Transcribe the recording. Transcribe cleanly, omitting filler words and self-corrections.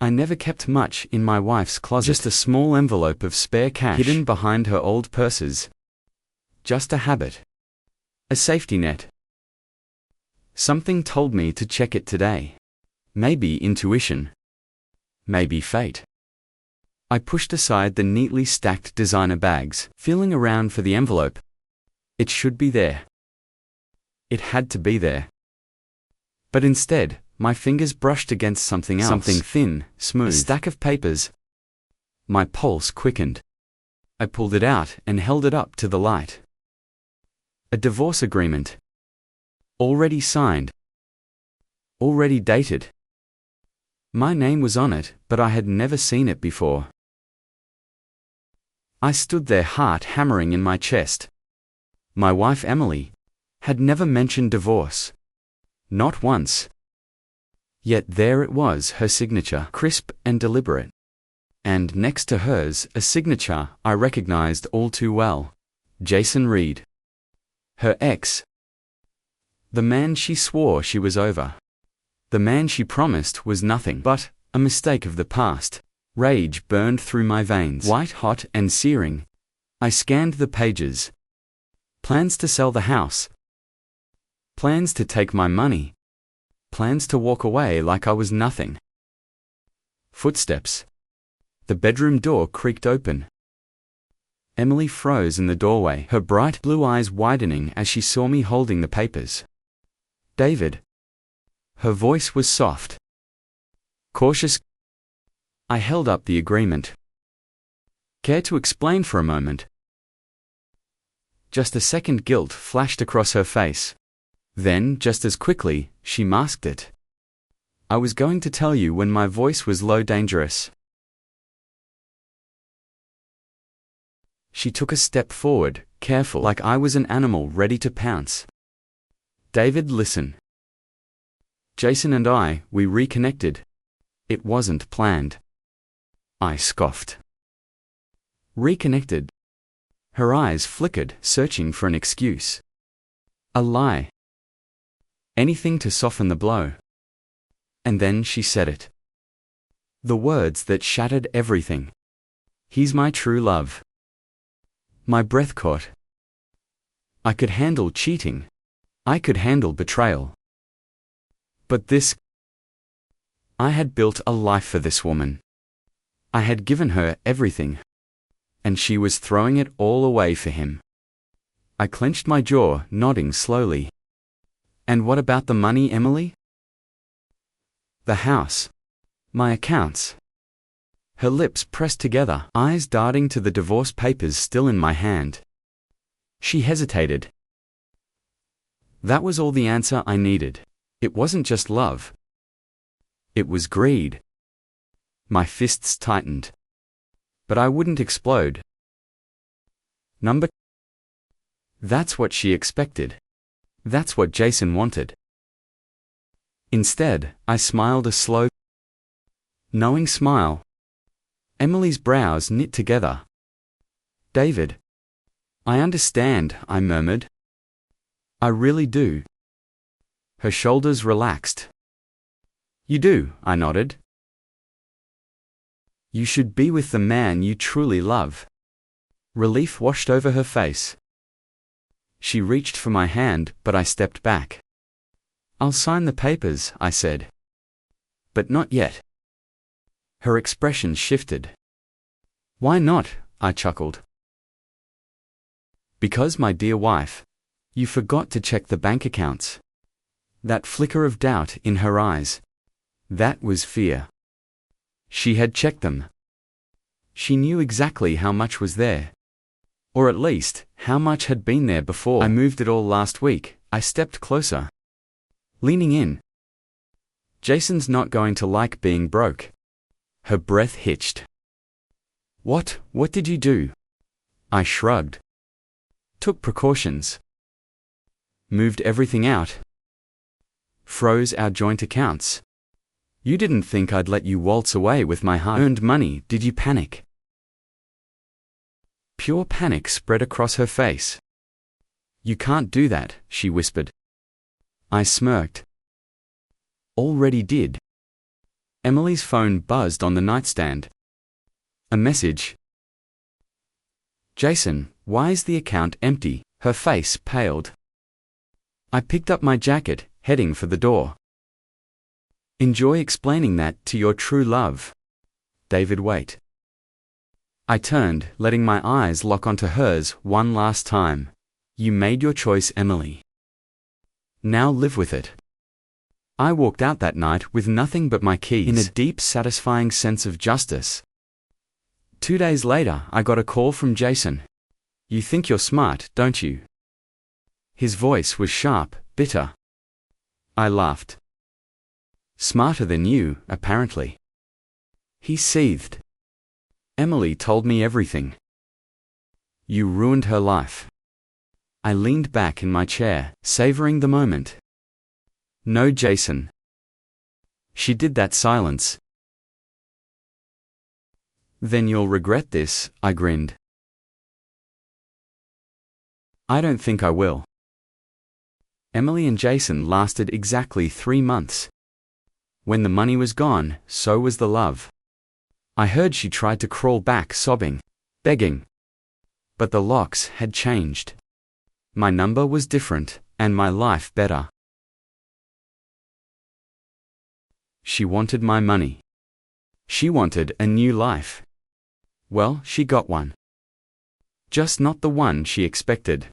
I never kept much in my wife's closet. Just a small envelope of spare cash hidden behind her old purses. Just a habit. A safety net. Something told me to check it today. Maybe intuition. Maybe fate. I pushed aside the neatly stacked designer bags, feeling around for the envelope. It should be there. It had to be there. But instead, my fingers brushed against something else. Something thin, smooth. A stack of papers. My pulse quickened. I pulled it out and held it up to the light. A divorce agreement. Already signed. Already dated. My name was on it, but I had never seen it before. I stood there, heart hammering in my chest. My wife Emily had never mentioned divorce. Not once. Yet there it was, her signature, crisp and deliberate. And next to hers, a signature I recognized all too well. Jason Reed. Her ex. The man she swore she was over. The man she promised was nothing but a mistake of the past. Rage burned through my veins, white hot and searing. I scanned the pages. Plans to sell the house. Plans to take my money. Plans to walk away like I was nothing. Footsteps. The bedroom door creaked open. Emily froze in the doorway, her bright blue eyes widening as she saw me holding the papers. David. Her voice was soft. Cautious. I held up the agreement. Care to explain for a moment? Just a second, guilt flashed across her face. Then, just as quickly, she masked it. I was going to tell you when my voice was low, dangerous. She took a step forward, careful, like I was an animal ready to pounce. David, listen. Jason and we reconnected. It wasn't planned. I scoffed. Reconnected. Her eyes flickered, searching for an excuse. A lie. Anything to soften the blow. And then she said it. The words that shattered everything. He's my true love. My breath caught. I could handle cheating. I could handle betrayal. But this... I had built a life for this woman. I had given her everything. And she was throwing it all away for him. I clenched my jaw, nodding slowly. And what about the money, Emily? The house. My accounts. Her lips pressed together, eyes darting to the divorce papers still in my hand. She hesitated. That was all the answer I needed. It wasn't just love. It was greed. My fists tightened. But I wouldn't explode. That's what she expected. That's what Jason wanted. Instead, I smiled, a slow, knowing smile. Emily's brows knit together. David. I understand, I murmured. I really do. Her shoulders relaxed. You do, I nodded. You should be with the man you truly love. Relief washed over her face. She reached for my hand, but I stepped back. I'll sign the papers, I said. But not yet. Her expression shifted. Why not? I chuckled. Because, my dear wife, you forgot to check the bank accounts. That flicker of doubt in her eyes. That was fear. She had checked them. She knew exactly how much was there. Or at least, how much had been there before I moved it all last week. I stepped closer. Leaning in. Jason's not going to like being broke. Her breath hitched. What did you do? I shrugged. Took precautions. Moved everything out. Froze our joint accounts. You didn't think I'd let you waltz away with my hard-earned money, did you? Panic. Pure panic spread across her face. You can't do that, she whispered. I smirked. Already did. Emily's phone buzzed on the nightstand. A message. Jason, why is the account empty? Her face paled. I picked up my jacket, heading for the door. Enjoy explaining that to your true love. David, wait. I turned, letting my eyes lock onto hers one last time. You made your choice, Emily. Now live with it. I walked out that night with nothing but my keys, in a deep, satisfying sense of justice. 2 days later, I got a call from Jason. You think you're smart, don't you? His voice was sharp, bitter. I laughed. Smarter than you, apparently. He seethed. Emily told me everything. You ruined her life. I leaned back in my chair, savoring the moment. No, Jason. She did that silence. Then you'll regret this, I grinned. I don't think I will. Emily and Jason lasted exactly 3 months. When the money was gone, so was the love. I heard she tried to crawl back sobbing, begging. But the locks had changed. My number was different, and my life better. She wanted my money. She wanted a new life. Well, she got one. Just not the one she expected.